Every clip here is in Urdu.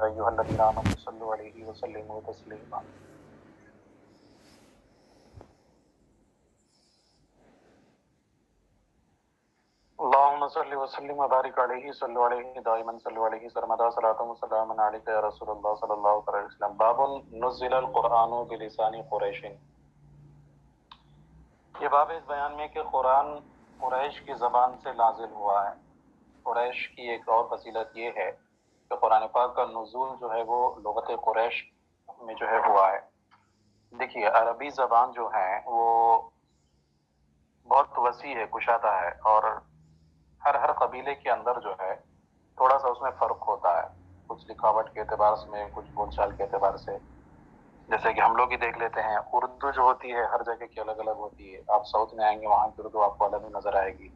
أيها الذين آمنوا صلوا عليه وسلموا تسليما اللهم صل وسلم وبارك عليه صلوا عليه دائما صلوا عليه سرمدا صلاة وسلام عليك يا رسول الله صلى الله عليه وسلم باب نزل القرآن بلسان قریش. یہ باب اس بیان میں کہ قرآن قریش کی زبان سے نازل ہوا ہے. قریش کی ایک اور فضیلت یہ ہے کہ قرآن پاک کا نزول جو ہے وہ لغت قریش میں جو ہے ہوا ہے. دیکھیے عربی زبان جو ہے وہ بہت وسیع ہے، کشادہ ہے، اور ہر قبیلے کے اندر جو ہے تھوڑا سا اس میں فرق ہوتا ہے، کچھ لکھاوٹ کے اعتبار سے، کچھ بول چال کے اعتبار سے. جیسے کہ ہم لوگ ہی دیکھ لیتے ہیں، اردو جو ہوتی ہے ہر جگہ کی الگ الگ ہوتی ہے. آپ ساؤتھ میں آئیں گے وہاں کی اردو آپ کو الگ نظر آئے گی،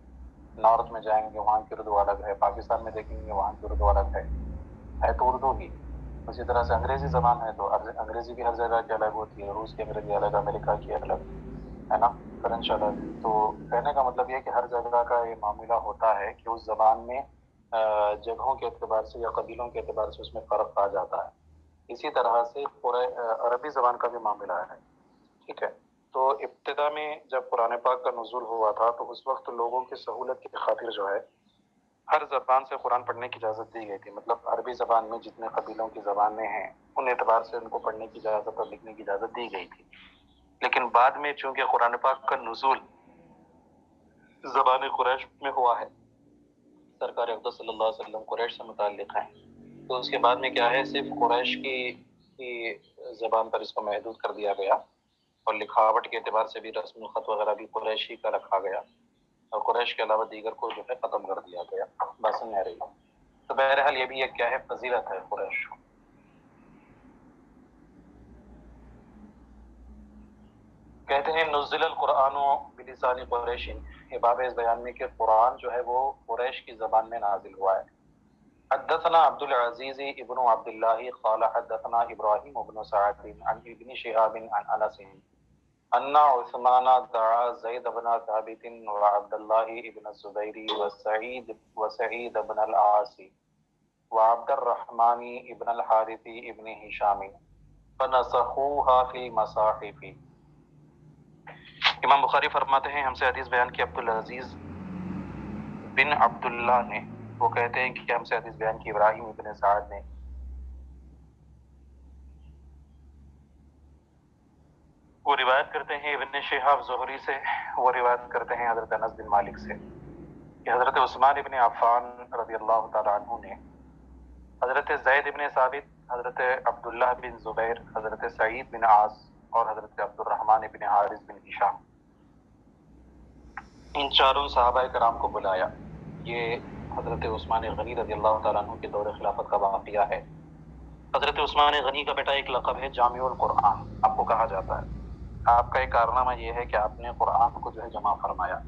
نارتھ میں جائیں گے وہاں کی اردو الگ ہے، پاکستان میں دیکھیں گے وہاں کی اردو الگ ہے تو اردو ہی. اسی طرح سے انگریزی زبان ہے تو انگریزی بھی ہر جگہ کی الگ ہوتی ہے، روس کی انگریزی الگ، امریکہ کی الگ، ہے نا، فرنچ الگ. تو کہنے کا مطلب یہ کہ ہر جگہ کا یہ معاملہ ہوتا ہے کہ اس زبان میں جگہوں کے اعتبار سے یا قبیلوں کے اعتبار سے اس میں فرق آ جاتا ہے. اسی طرح سے عربی زبان کا بھی معاملہ ہے. ٹھیک ہے. تو ابتدا میں جب قرآن پاک کا نزول ہوا تھا تو اس وقت لوگوں کی سہولت کی خاطر جو ہے ہر زبان سے قرآن پڑھنے کی اجازت دی گئی تھی. مطلب عربی زبان میں جتنے قبیلوں کی زبانیں ہیں ان اعتبار سے ان کو پڑھنے کی اجازت اور لکھنے کی اجازت دی گئی تھی. لیکن بعد میں چونکہ قرآن پاک کا نزول زبان قریش میں ہوا ہے، سرکار اقدس صلی اللہ علیہ وسلم قریش سے متعلق ہیں، تو اس کے بعد میں کیا ہے صرف قریش کی زبان پر اس کو محدود کر دیا گیا، اور لکھاوٹ کے اعتبار سے بھی رسم الخط وغیرہ بھی قریشی کا رکھا گیا، اور قریش کے علاوہ دیگر کو جو ہے ختم کر دیا گیا. بس نہیں آ رہی. تو بہرحال یہ بھی ایک کیا ہے فضیلت ہے قریش. کہتے ہیں نزل القرآن بلسان قریش. یہ باب اس بیان میں کہ قرآن جو ہے وہ قریش کی زبان میں نازل ہوا ہے. حدثنا عبد العزیز ابن عبد اللہ قال حدثنا ابراہیم ابن سعد عن ابن شہاب عن انس ان عثمان دعا زید بن ثابت وعبد الله ابن الزبير وسعيد بن العاص وعبد الرحمن ابن الحارث ابن هشام فنسخوها في المصاحف. امام بخاری فرماتے ہیں ہم سے حدیث بیان کی عبد العزیز بن عبداللہ نے، وہ کہتے ہیں کہ ہم سے حدیث بیان کی ابراہیم ابن سعد نے، وہ روایت کرتے ہیں ابن شہاب زہری سے، وہ روایت کرتے ہیں حضرت انس بن مالک سے کہ حضرت عثمان ابن عفان رضی اللہ تعالیٰ عنہ نے حضرت زید ابن ثابت، حضرت عبداللہ بن زبیر، حضرت سعید بن عاص اور حضرت عبد الرحمن ابن حارث بن ہشام، ان چاروں صحابہ کرام کو بلایا. یہ حضرت عثمان غنی رضی اللہ تعالیٰ عنہ کے دور خلافت کا واقعہ ہے. حضرت عثمان غنی کا بیٹا ایک لقب ہے جامع القرآن، آپ کو کہا جاتا ہے. آپ کا ایک کارنامہ یہ ہے کہ آپ نے قرآن کو جو ہے جمع فرمایا،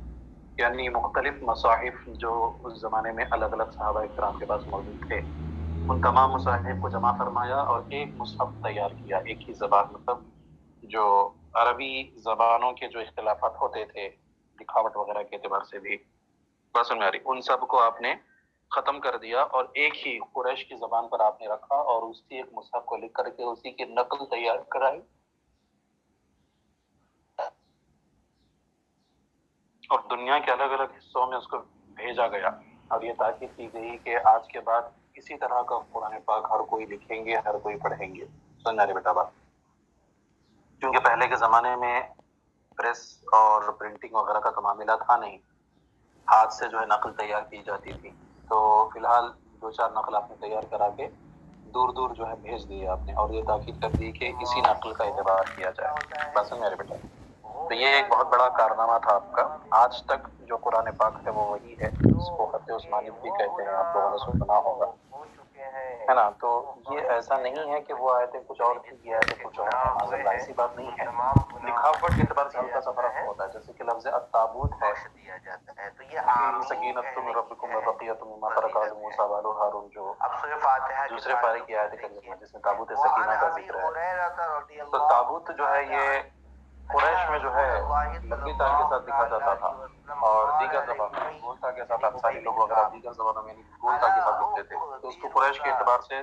یعنی مختلف مصاحف جو اس زمانے میں الگ الگ صحابہ کرام کے پاس موجود تھے ان تمام مصاحف کو جمع فرمایا اور ایک مصحف تیار کیا، ایک ہی زبان. مطلب جو عربی زبانوں کے جو اختلافات ہوتے تھے لکھاوٹ وغیرہ کے اعتبار سے بھی بس ان سب کو آپ نے ختم کر دیا اور ایک ہی قریش کی زبان پر آپ نے رکھا اور اسی ایک مصحف کو لکھ کر کے اسی کی نقل تیار کرائی اور دنیا کے الگ الگ حصوں میں اس کو بھیجا گیا. اور یہ تاکید کی گئی کہ آج کے بعد اسی طرح کا قرآن پاک ہر کوئی لکھیں گے، ہر کوئی پڑھیں گے. سمجھا رہے بیٹا بات؟ کیونکہ پہلے کے زمانے میں پریس اور پرنٹنگ وغیرہ کا معاملہ تھا نہیں، ہاتھ سے جو ہے نقل تیار کی جاتی تھی. تو فی الحال 2-4 نقل آپ نے تیار کرا کے دور دور جو ہے بھیج دیے آپ نے، اور یہ تاکید کر دی کہ اسی نقل کا اعتبار کیا جائے. بس سمجھا رہے بیٹا؟ تو یہ ایک بہت بڑا کارنامہ تھا آپ کا. آج تک جو قرآن پاک ہے وہ وہی ہے، اس کو خط عثمانی بھی کہتے ہیں، آپ لوگوں نے سنا ہوگا، ہے نا. تو یہ ایسا نہیں ہے کہ وہ آیتیں کچھ اور تھی، یہ آیتیں کچھ اور ہیں، معاذ اللہ ایسی بات نہیں ہے. لکھاوٹ کے اعتبار سے ہلکا سا فرق ہوتا ہے، جیسے کہ لفظ التابوت ہے سکینۃ من ربکم وبقیۃ مما ترک آل موسیٰ وآل ہارون، جو دوسرے پارے کی آیت کریمہ جس میں تابوت سکینہ کا ذکر ہے. تو تابوت جو ہے یہ قریش میں جو ہے لمبی تار کے ساتھ لکھا جاتا تھا، اور دیگر زبانوں میں گول تا کے ساتھ انصاری لوگ وغیرہ دیگر زبانوں میں گول تا کے ساتھ لکھتے تھے. تو اس کو قریش کے اعتبار سے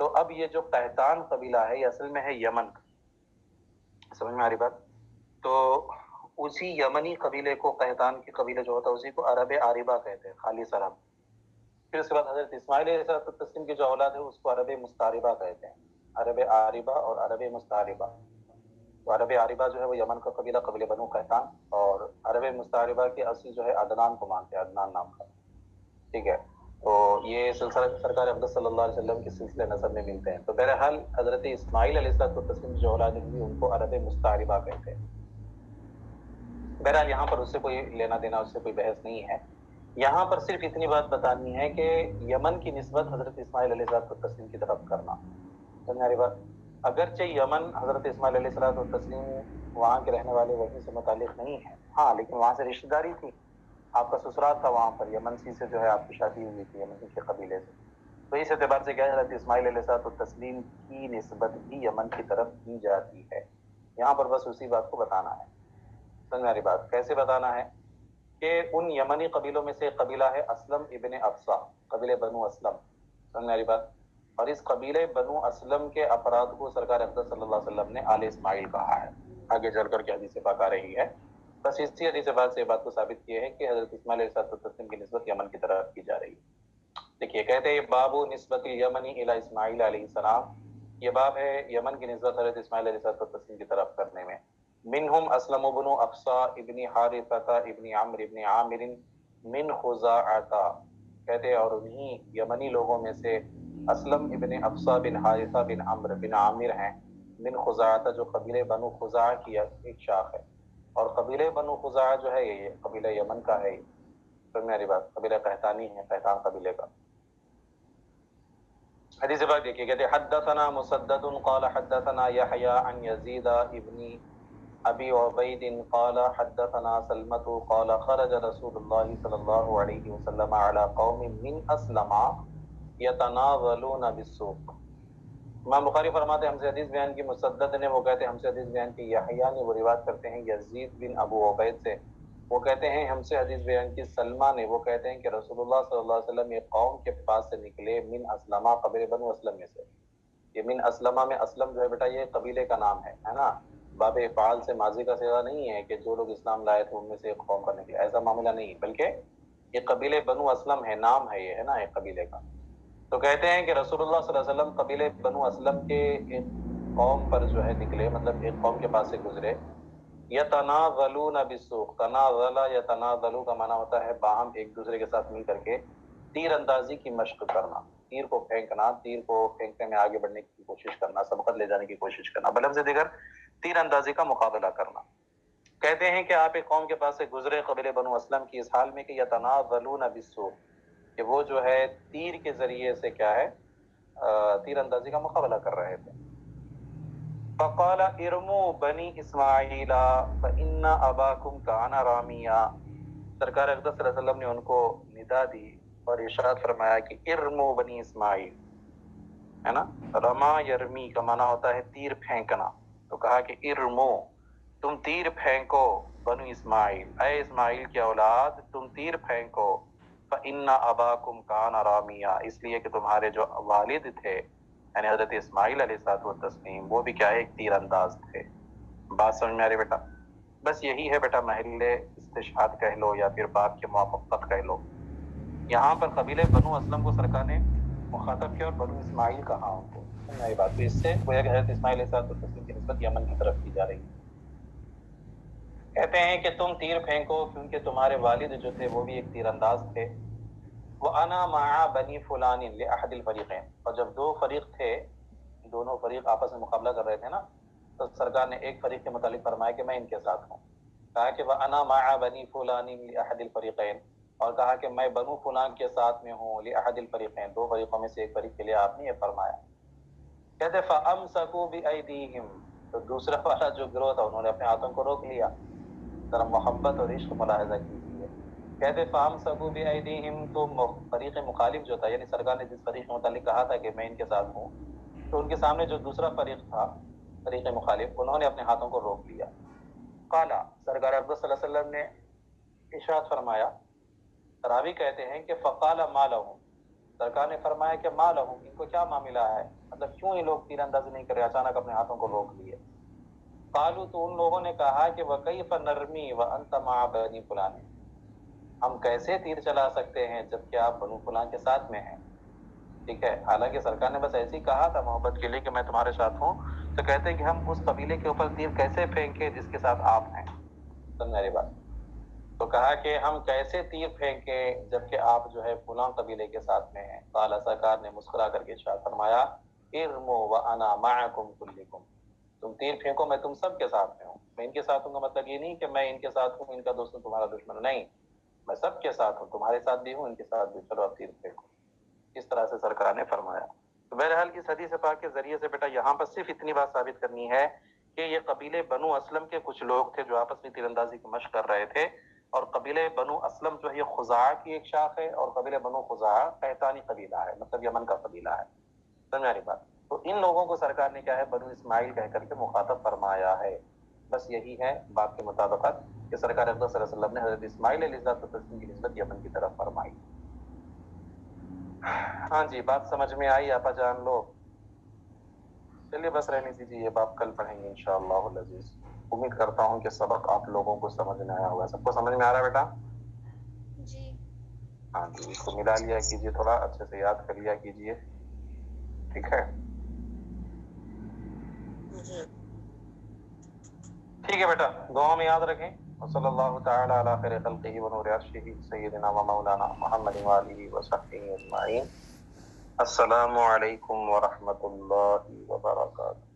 تو اب یہ جو قحطان قبیلہ ہے یہ اصل میں ہے یمن کا، سمجھ میں آ رہی بات؟ تو اسی یمنی قبیلے کو، قحطان کے قبیلے جو ہوتا ہے اسی کو عرب عاربہ کہتے ہیں، خالص عرب۔ پھر اس کے بعد حضرت اسماعیل علیہ السلام کی جو اولاد ہے اس کو عرب مستعربہ کہتے ہیں، عرب عاربہ اور عرب مستعربہ۔ تو عرب عاربہ جو ہے وہ یمن کا قبیلہ، قبیلہ بنو قحطان، اور عرب مستعربہ کے اصل جو ہے عدنان کو مانتے ہیں، عدنان نام کا، ٹھیک ہے؟ تو یہ سلسلہ سرکار اقدس صلی اللہ علیہ وسلم کے سلسلے نسب میں ملتے ہیں۔ تو بہرحال حضرت اسماعیل علیہ السلام کی جو اولاد ہوئی ان کو عرب مستعربہ کہتے ہیں۔ بہرحال یہاں پر اس سے کوئی لینا دینا، اس سے کوئی بحث نہیں ہے۔ یہاں پر صرف اتنی بات بتانی ہے کہ یمن کی نسبت حضرت اسماعیل علیہ السلام کی طرف کرنا، سمجھ آ رہی بات؟ اگرچہ یمن حضرت اسماعیل علیہ السلام وہاں کے رہنے والے وہیں سے متعلق نہیں ہے، ہاں لیکن وہاں سے رشتہ داری تھی، آپ کا سسرال تھا وہاں پر، یمن سی سے جو ہے آپ کی شادی ہوئی تھی یمن کے قبیلے سے، تو اس اعتبار سے کیا ہے حضرت اسماعیل علیہ السلام کی نسبت بھی یمن کی طرف کی جاتی ہے۔ یہاں پر بس اسی بات کو بتانا ہے، سمجھ آ رہی بات؟ کیسے بتانا ہے کہ ان یمنی قبیلوں میں سے ایک قبیلہ ہے اسلم ابن ابسا، قبیلہ بنو اسلم، سمجھ آ رہی بات؟ اور اس قبیلے بنو اسلم کے افراد کو سرکار اقدس صلی اللہ علیہ وسلم نے آل اسماعیل کہا ہے، آگے چل کر کے حدیث پاک آ رہی ہے۔ بس اسی حدیث پاک سے بات کو ثابت کیے ہے کہ حضرت اسماعیل علیہ السلام کی نسبت یمن کی طرف کی جا رہی ہے۔ دیکھیے کہتے ہیں باب نسبت الیمنی الی اسماعیل علیہ السلام، یہ باب ہے یمن کی نسبت حضرت اسماعیل علیہ السلام کی طرف کرنے میں۔ منہم اسلم بن ابسا ابن حارثہ ابن عمرو ابن عامر من خزاعہ، کہتے ہیں اور انہی یمنی لوگوں میں سے اسلم ابن ابسا بن حارثہ بن عمرو بن عامر ہیں، من خزاعہ جو قبیلہ بنو خزاعہ کی ایک شاخ ہے، اور قبیلہ بنو خزاعہ جو ہے یہ قبیلہ یمن کا ہے، تو میری بات قبیلہ قحطانی ہے، قحطان قبیلے کا۔ حدیث پاک دیکھیے، کہتے حدثنا مسدد قال حدثنا یحیی عن یزید ابن ابی عبید قال حدثنا سلمة قال خرج رسول اللہ صلی اللہ علیہ وسلم على قوم من اسلم يتناولون بالسوق۔ امام بخاری فرماتے ہیں ہم سے حدیث بیان کی مسدد نے، وہ کہتے ہیں ہم سے حدیث بیان کی یحییٰ نے، وہ روایت کرتے ہیں یزید بن ابو عبید سے، وہ کہتے ہیں ہم سے حدیث بیان کی سلمہ نے، وہ کہتے ہیں کہ رسول اللہ صلی اللہ علیہ وسلم ایک قوم کے پاس سے نکلے، من اسلمہ قبیلہ بنو اسلم میں سے۔ یہ من اسلمہ میں اسلم جو ہے بیٹا یہ قبیلے کا نام ہے نا، باب افعال سے ماضی کا صیغہ نہیں ہے کہ جو لوگ اسلام لائے تھے ان میں سے ایک قوم کا نکلے، ایسا معاملہ نہیں، بلکہ یہ قبیلے بنو اسلم ہے، نام ہے یہ، ہے نا، ایک قبیلے کا۔ تو کہتے ہیں کہ رسول اللہ صلی اللہ علیہ وسلم قبیلے بنو اسلم کے ایک قوم پر جو ہے نکلے، مطلب ایک قوم کے پاس سے گزرے، یتناولون بالسوق، تناول یتناولو کا معنی ہوتا ہے باہم ایک دوسرے کے ساتھ مل کر کے تیر اندازی کی مشق کرنا، تیر کو پھینکنا، تیر کو پھینکنے میں آگے بڑھنے کی کوشش کرنا، سبقت لے جانے کی کوشش کرنا، بلفظ دیگر تیر اندازی کا مقابلہ کرنا۔ کہتے ہیں کہ آپ ایک قوم کے پاس سے گزرے قبیلہ بنو اسلم کی، اس حال میں کہ یتناولون بالسوق، کہ وہ جو ہے تیر کے ذریعے سے کیا ہے تیر اندازی کا مقابلہ کر رہے تھے۔ فقال ارموا بنی اسماعیل فإن اباکم کان رامیہ، سرکار اقدس صلی اللہ علیہ وسلم نے ان کو ندا دی اور ارشاد فرمایا کہ ارموا بنی اسماعیل، ہے نا، رما یرمی کا معنی ہوتا ہے تیر پھینکنا، تو کہا کہ ارمو، تم تیر پھینکو، بنو اسماعیل، اے اسماعیل کی اولاد تم تیر پھینکو، فإن اباکم کان رامیہ، اس لیے کہ تمہارے جو والد تھے یعنی حضرت اسماعیل علیہ السلام وہ بھی کیا ہے ایک تیر انداز تھے۔ بات سمجھ میں آ رہی بیٹا؟ بس یہی ہے بیٹا محل استشہاد کہہ لو یا پھر باب کے موافقت کہہ لو۔ یہاں پر قبیلے بنو اسلم کو سرکار نے مخاطب کیا اور بنو اسماعیل کہا ان کو، سمجھ آئی بات؟ تو اس سے گویا کہ حضرت اسماعیل علیہ السلام کی نسبت یمن کی طرف کی جا رہی ہے۔ کہتے ہیں کہ تم تیر پھینکو کیونکہ تمہارے والد جو تھے وہ بھی ایک تیر انداز تھے۔ وَأَنَا مَعَ بَنِي فُلَانٍ لِأَحَدِ الْفَرِيقَيْنِ، اور جب دو فریق تھے، دونوں فریق آپس میں مقابلہ کر رہے تھے نا، تو سرکار نے ایک فریق کے متعلق فرمایا کہ میں ان کے ساتھ ہوں، کہا کہ وَأَنَا مَعَ بَنِي فُلَانٍ لِأَحَدِ الْفَرِيقَيْنِ، اور کہا کہ میں بنو فلان کے ساتھ میں ہوں، لِأَحَدِ الْفَرِيقَيْنِ، دو فریقوں میں سے ایک فریق کے لیے آپ نے یہ فرمایا۔ کہتے فَأَمْسَكُوا بِأَيْدِيهِمْ، تو دوسرا والا جو گروہ تھا انہوں نے اپنے ہاتھوں کو روک لیا، ذرا محبت اور عشق ملاحظہ کیجیے۔ کہتے فَأَمْسَكُوا بِأَيْدِيهِمْ، تو فریق مخالف جو تھا، یعنی سرکار نے جس فریق کے متعلق کہا تھا کہ میں ان کے ساتھ ہوں، تو ان کے سامنے جو دوسرا فریق تھا فریق مخالف، انہوں نے اپنے ہاتھوں کو روک لیا۔ قال، سرکار اقدس صلی اللہ علیہ وسلم نے ارشاد فرمایا، راوی کہتے ہیں کہ فقال ما لهم، سرکار نے فرمایا کہ ما لهم، ان کو کیا معاملہ ہے؟ مطلب کیوں یہ لوگ تیر اندازی نہیں کرے، اچانک اپنے ہاتھوں کو روک لیے؟ قالوا، تو ان لوگوں نے کہا کہ وَكَيْفَ نَرْمِي وَأَنْتَ مَعَ بَنِي فُلَانٍ، ہم کیسے تیر چلا سکتے ہیں جبکہ آپ بنو فلان کے ساتھ میں ہیں؟ ٹھیک ہے، حالانکہ سرکار نے بس ایسے ہی کہا تھا محبت کے لیے کہ میں تمہارے ساتھ ہوں، تو کہتے ہیں کہ ہم اس قبیلے کے اوپر تیر کیسے پھینکے جس کے ساتھ آپ ہیں؟ سمجھ میری بات؟ تو کہا کہ ہم کیسے تیر پھینکیں جبکہ آپ جو ہے فلاں قبیلے کے ساتھ میں ہیں؟ قال، سرکار نے مسکرا کر کے ارشاد فرمایا ارموا وانا معکم کلکم، تم تیر پھینکو میں تم سب کے ساتھ میں ہوں۔ میں ان کے ساتھ ہوں کا مطلب یہ نہیں کہ میں ان کے ساتھ ہوں ان کا دوست ہوں تمہارا دشمن، نہیں، میں سب کے ساتھ ہوں، تمہارے ساتھ بھی ہوں ان کے ساتھ بھی، چلو اب تیر پھینکو۔ اس طرح سے سرکار نے فرمایا۔ تو بہرحال اس حدیث پاک کے ذریعے سے بیٹا یہاں پر صرف اتنی بات ثابت کرنی ہے کہ یہ قبیلے بنو اسلم کے کچھ لوگ تھے جو آپس میں تیر اندازی کی مشق کر رہے تھے، اور قبیلے بنو اسلم جو ہے یہ خزاعہ کی ایک شاخ ہے، اور قبیلے بنو خزاعہ قحطانی قبیلہ ہے، مطلب یمن کا قبیلہ ہے۔ سمجھا نہیں بات؟ تو ان لوگوں کو سرکار نے کیا ہے بنو اسماعیل کہہ کر کے مخاطب فرمایا ہے۔ بس یہی ہے بات کے مطابقت کہ سرکار اقدس صلی اللہ علیہ وسلم نے حضرت اسماعیل علیہ السلام کی نسبت یمن کی طرف فرمائی۔ ہاں جی، بات سمجھ میں آئی آپا جان لوگ؟ چلیے بس رہنے دیجیے، یہ بات کل پڑھیں گے انشاءاللہ العزیز۔ امید کرتا ہوں کہ سبق آپ لوگوں کو سمجھ میں آیا ہوگا۔ سب کو سمجھ میں آ رہا ہے بیٹا؟ جی ہاں جی، اس کو ملا لیا کیجیے، تھوڑا اچھے سے یاد کر لیا کیجیے، ٹھیک ہے؟ جی ٹھیک ہے بیٹا، دعا میں یاد رکھیں۔ وصلی اللہ تعالی علی خیر خلقہ ونور عرشہ سیدنا و مولانا محمد وآلہ وصحبہ اجمعین۔ السلام علیکم ورحمۃ اللہ وبرکاتہ۔